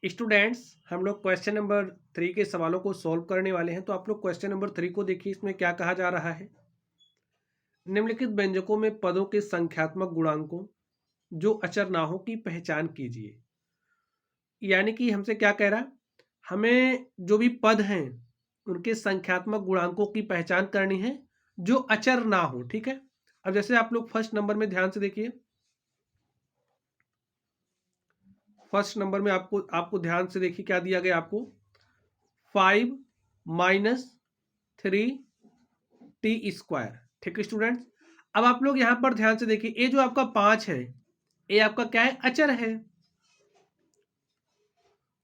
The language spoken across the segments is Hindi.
स्टूडेंट्स, हम लोग क्वेश्चन नंबर 3 के सवालों को सॉल्व करने वाले हैं। तो आप लोग क्वेश्चन नंबर 3 को देखिए, इसमें क्या कहा जा रहा है। निम्नलिखित व्यंजकों में पदों के संख्यात्मक गुणांकों जो अचर ना हो की पहचान कीजिए। यानी कि हमसे क्या कह रहा है, हमें जो भी पद हैं उनके संख्यात्मक गुणांकों की पहचान करनी है जो अचर ना हो। ठीक है, अब जैसे आप लोग फर्स्ट नंबर में ध्यान से देखिए। फर्स्ट नंबर में आपको आपको ध्यान से देखिए क्या दिया गया आपको, 5-3t²। ठीक है स्टूडेंट्स, अब आप लोग यहां पर ध्यान से देखिए, ये जो आपका 5 है ये आपका क्या है, अचर है।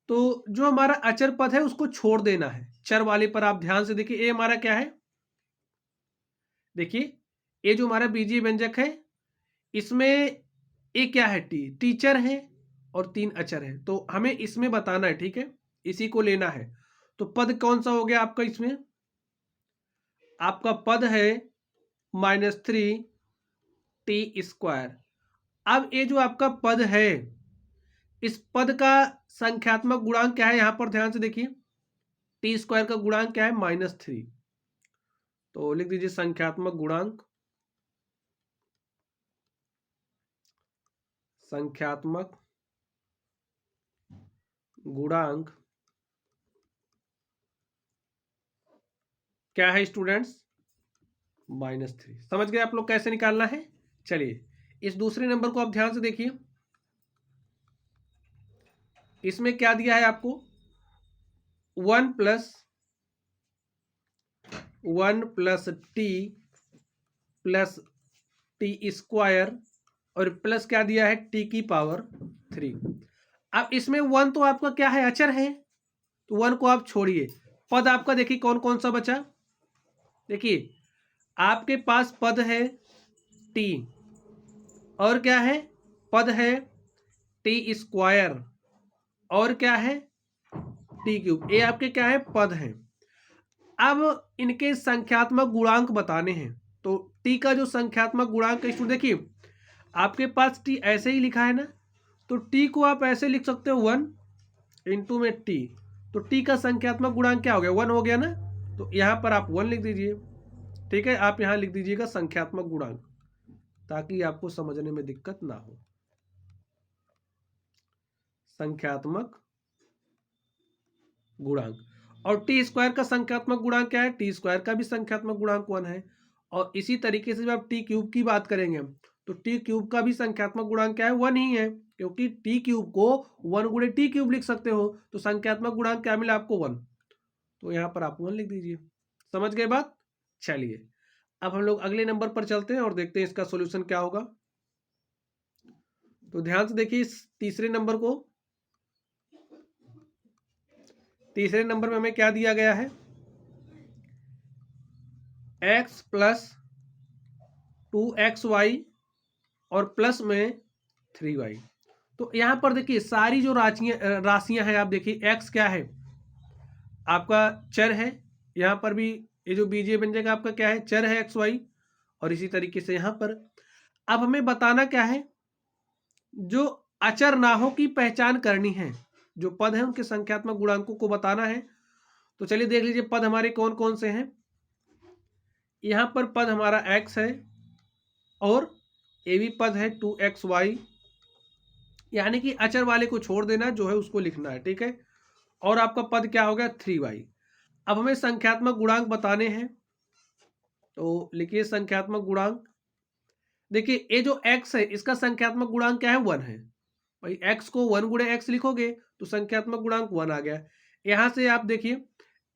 तो जो हमारा अचर पद है उसको छोड़ देना है, चर वाले पर आप ध्यान से देखिए। ये हमारा क्या है, देखिए ये जो हमारा बीजीय व्यंजक है इसमें ये क्या है, टीचर है और 3 अचर है। तो हमें इसमें बताना है, ठीक है, इसी को लेना है। तो पद कौन सा हो गया आपका, इसमें आपका पद है -3t²। अब ये जो आपका पद है इस पद का संख्यात्मक गुणांक क्या है, यहां पर ध्यान से देखिए। t² का गुणांक क्या है, -3। तो लिख दीजिए संख्यात्मक गुणांक, संख्यात्मक गुणांक क्या है स्टूडेंट्स, -3। समझ गए आप लोग कैसे निकालना है। चलिए इस दूसरे नंबर को आप ध्यान से देखिए, इसमें क्या दिया है आपको, 1+1+t+t² और प्लस क्या दिया है, t⁻3। अब इसमें 1 तो आपका क्या है, अचर है, तो 1 को आप छोड़िए। पद आपका देखिए कौन कौन सा बचा। देखिए आपके पास पद है t, और क्या है, पद है t², और क्या है, t³। ये आपके क्या है, पद हैं। अब इनके संख्यात्मक गुणांक बताने हैं। तो t का जो संख्यात्मक गुणांक है, देखिए आपके पास t ऐसे ही लिखा है ना, तो t को आप ऐसे लिख सकते हो 1 इंटू में t। तो t का संख्यात्मक गुणांक क्या हो गया, 1 हो गया ना। तो यहाँ पर आप 1 लिख दीजिए। ठीक है, आप यहाँ लिख दीजिएगा संख्यात्मक गुणांक, ताकि आपको समझने में दिक्कत ना हो। संख्यात्मक गुणांक, और t² का संख्यात्मक गुणांक क्या है, t² का भी संख्यात्मक गुणांक 1 है। और इसी तरीके से जब आप t³ की बात करेंगे तो t³ का भी संख्यात्मक गुणांक क्या है, 1 ही है, क्योंकि t³ को 1 गुणे t³ लिख सकते हो। तो संख्यात्मक गुणांक क्या मिला आपको, 1। तो यहाँ पर आप 1 लिख दीजिए। समझ गए बात। चलिए अब हम लोग अगले नंबर पर चलते हैं और देखते हैं इसका सॉल्यूशन क्या होगा। तो ध्यान से देखिए इस तीसरे नंबर को। तीसरे नंबर में हमें क्या दिया गया है, x+2xy और प्लस में 3y। तो यहां पर देखिए सारी जो राशियां हैं, आप देखिए x क्या है, आपका चर है। यहां पर भी ये जो बीजीय व्यंजक आपका क्या है, चर है xy। और इसी तरीके से यहां पर अब हमें बताना क्या है, जो अचर ना हो की पहचान करनी है। जो पद है उनके संख्यात्मक गुणांकों को बताना है। तो चलिए देख लीजिए पद हमारे कौन कौन से हैं। यहां पर पद हमारा x है, और ये भी पद है 2xy। यानी कि अचर वाले को छोड़ देना, जो है उसको लिखना है। ठीक है, और आपका पद क्या हो गया, 3y। अब हमें संख्यात्मक गुणांक बताने हैं, तो लिखिए संख्यात्मक गुणांक। देखिए ये जो x है इसका संख्यात्मक गुणांक क्या है, 1 है। भाई x को 1 गुणे x लिखोगे तो संख्यात्मक गुणांक 1 आ गया। यहां से आप देखिए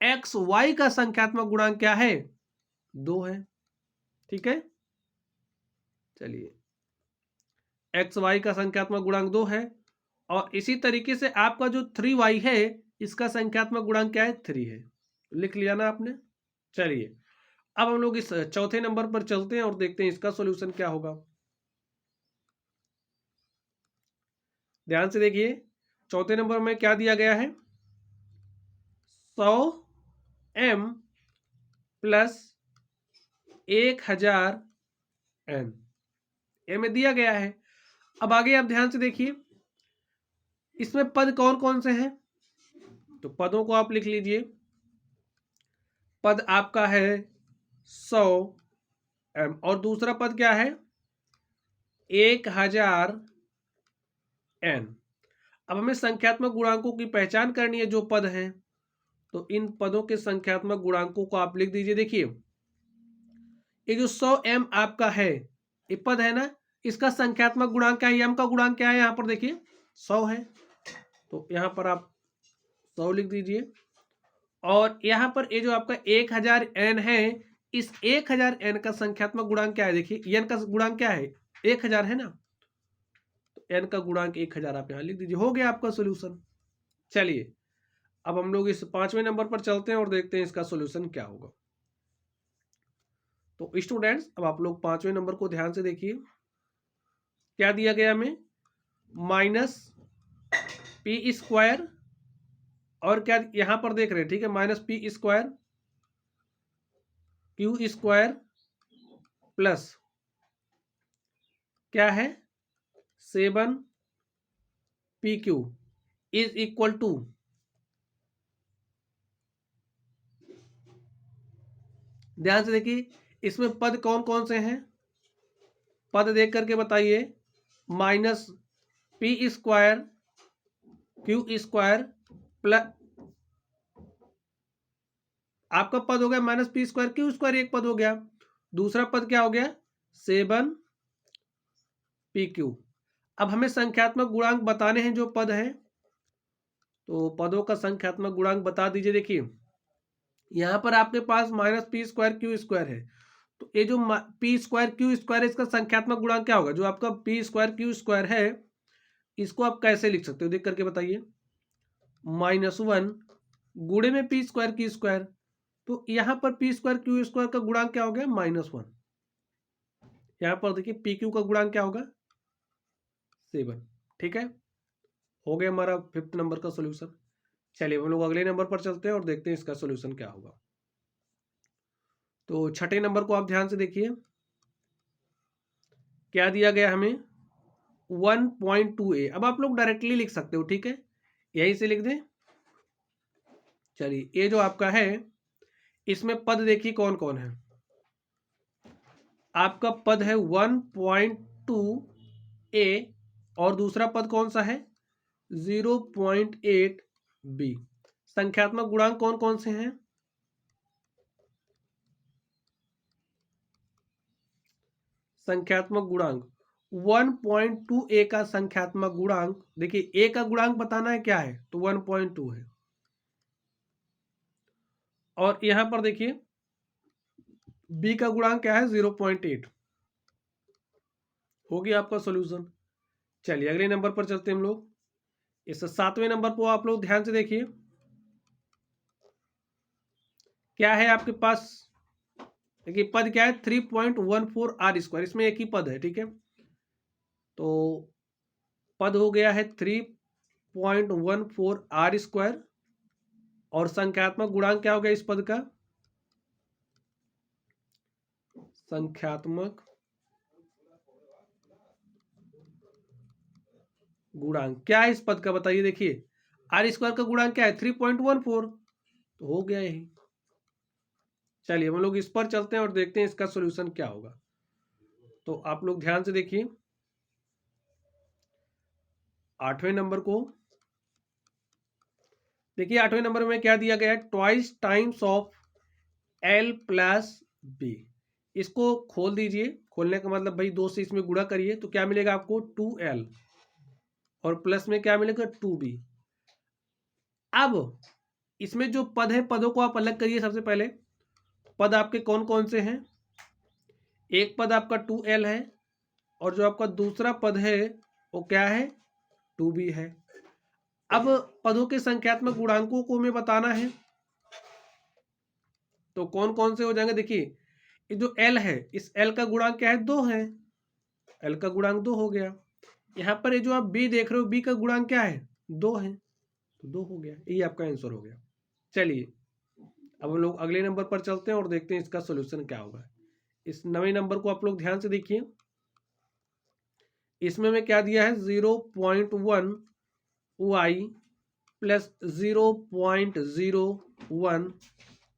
xy का संख्यात्मक गुणांक क्या है, 2 है। ठीक है, चलिए xy का संख्यात्मक गुणांक 2 है। और इसी तरीके से आपका जो 3y है इसका संख्यात्मक गुणांक क्या है, 3 है। लिख लिया ना आपने। चलिए अब हम लोग इस चौथे नंबर पर चलते हैं और देखते हैं इसका सॉल्यूशन क्या होगा। ध्यान से देखिए चौथे नंबर में क्या दिया गया है, 100m प्लस 1000n, ये में दिया गया है। अब आगे आप ध्यान से देखिए, इसमें पद कौन कौन से हैं, तो पदों को आप लिख लीजिए। पद आपका है 100m और दूसरा पद क्या है 1000n। अब हमें संख्यात्मक गुणांकों की पहचान करनी है जो पद हैं, तो इन पदों के संख्यात्मक गुणांकों को आप लिख दीजिए। देखिए ये जो 100m आपका है ये पद है ना, इसका संख्यात्मक गुणांक क्या है, m का गुणांक क्या है, यहाँ पर देखिए 100 है, तो यहाँ पर आप 100 लिख दीजिए। और यहाँ पर ये जो आपका 1000n है, इस 1000n का संख्यात्मक गुणांक क्या है, देखिए n का गुणांक क्या है 1000 है ना, तो n का गुणांक 1000 आप यहाँ लिख दीजिए। हो गया आपका सोल्यूशन। चलिए अब हम लोग इस 5वें नंबर पर चलते हैं और देखते हैं इसका सोल्यूशन क्या होगा। तो स्टूडेंट्स अब आप लोग 5वें नंबर को ध्यान से देखिए, क्या दिया गया हमें -p² और क्या यहां पर देख रहे हैं, ठीक है, -p² q² प्लस क्या है 7pq इज इक्वल टू, ध्यान से देखिए इसमें पद कौन कौन से हैं, पद देख करके बताइए। -p² q² प्लस आपका पद हो गया -p² q² एक पद हो गया, दूसरा पद क्या हो गया 7pq। अब हमें संख्यात्मक गुणांक बताने हैं जो पद हैं, तो पदों का संख्यात्मक गुणांक बता दीजिए। देखिए यहां पर आपके पास -p² q² है, तो ये जो p² q² है इसका संख्यात्मक गुणांक क्या होगा, जो आपका p² q² है इसको आप कैसे लिख सकते हो देख करके बताइए। -1 गुणे में p² q², तो यहां पर p² q² का गुणांक क्या हो गया -1। यहां पर देखिए pq का गुणांक क्या होगा 7। ठीक है, हो गया हमारा 5th नंबर का सोल्यूशन। चलिए हम लोग अगले नंबर पर चलते हैं और देखते हैं इसका सोल्यूशन क्या होगा। तो 6ठे नंबर को आप ध्यान से देखिए, क्या दिया गया हमें 1.2a। अब आप लोग डायरेक्टली लिख सकते हो, ठीक है, यहीं से लिख दें। चलिए ये जो आपका है इसमें पद देखिए कौन कौन है, आपका पद है 1.2a और दूसरा पद कौन सा है 0.8b। संख्यात्मक गुणांक कौन कौन से हैं, संख्यात्मक गुणांक 1.2a का संख्यात्मक गुणांक, देखिए a का गुणांक बताना है क्या है, तो 1.2 है। और यहां पर देखिए b का गुणांक क्या है 0.8। हो गया आपका सॉल्यूशन। चलिए अगले नंबर पर चलते हैं हम लोग। इस 7वें नंबर को आप लोग ध्यान से देखिए, क्या है आपके पास, देखिए पद क्या है 3.14r², इसमें एक ही पद है, ठीक है, तो पद हो गया है 3.14r² और संख्यात्मक गुणांक क्या हो गया इस पद का, संख्यात्मक गुणांक क्या है इस पद का बताइए। देखिए r² का गुणांक क्या है 3.14, तो हो गया यही। चलिए हम लोग इस पर चलते हैं और देखते हैं इसका सॉल्यूशन क्या होगा। तो आप लोग ध्यान से देखिए 8वें नंबर को देखिए, 8वें नंबर में क्या दिया गया है twice times of l plus b। इसको खोल दीजिए, खोलने का मतलब भाई 2 से इसमें गुणा करिए तो क्या मिलेगा आपको 2l और प्लस में क्या मिलेगा 2b। अब इसमें जो पद है पदों को आप अलग करिए। सबसे पहले पद आपके कौन कौन से हैं, एक पद आपका 2l है और जो आपका दूसरा पद है वो क्या है 2b है। अब पदों के संख्यात्मक गुणांकों को हमें बताना है, तो कौन कौन से हो जाएंगे। देखिए ये जो l है इस l का गुणांक क्या है 2 है, l का गुणांक 2 हो गया। यहाँ पर ये जो आप b देख रहे हो b का गुणांक क्या है 2 है, तो 2 हो गया, ये आपका आंसर हो गया। चलिए अब हम लोग अगले नंबर पर चलते हैं और देखते हैं इसका सॉल्यूशन क्या होगा। इस 9वें नंबर को आप लोग ध्यान से देखिए, इसमें मैं क्या दिया है 0.1 वाई प्लस 0.01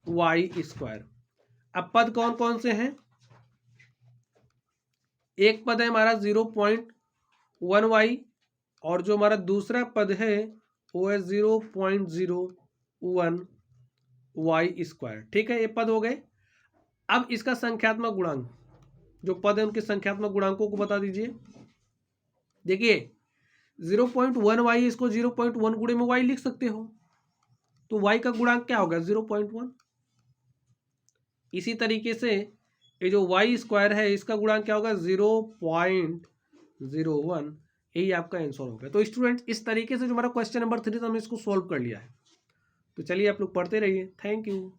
वाई स्क्वायर। अब पद कौन कौन से हैं? एक पद है हमारा 0.1 वाई और जो हमारा दूसरा पद है वो है 0.01 वाई स्क्वायर। ठीक है, ये पद हो गए। अब इसका संख्यात्मक गुणांक, जो पद है उनके संख्यात्मक गुणांकों को बता दीजिए। देखिए 0.1 वाई, इसको 0.1 गुणे में वाई लिख सकते हो, तो वाई का गुणांक क्या होगा? 0.1। इसी तरीके से ये जो वाई स्क्वायर है इसका गुणांक क्या होगा? 0.01। यही आपका आंसर हो गया। तो स्टूडेंट इस तरीके से जो हमारा क्वेश्चन नंबर 3 था हमने इसको सॉल्व कर लिया है। तो चलिए आप लोग पढ़ते रहिए। Thank you.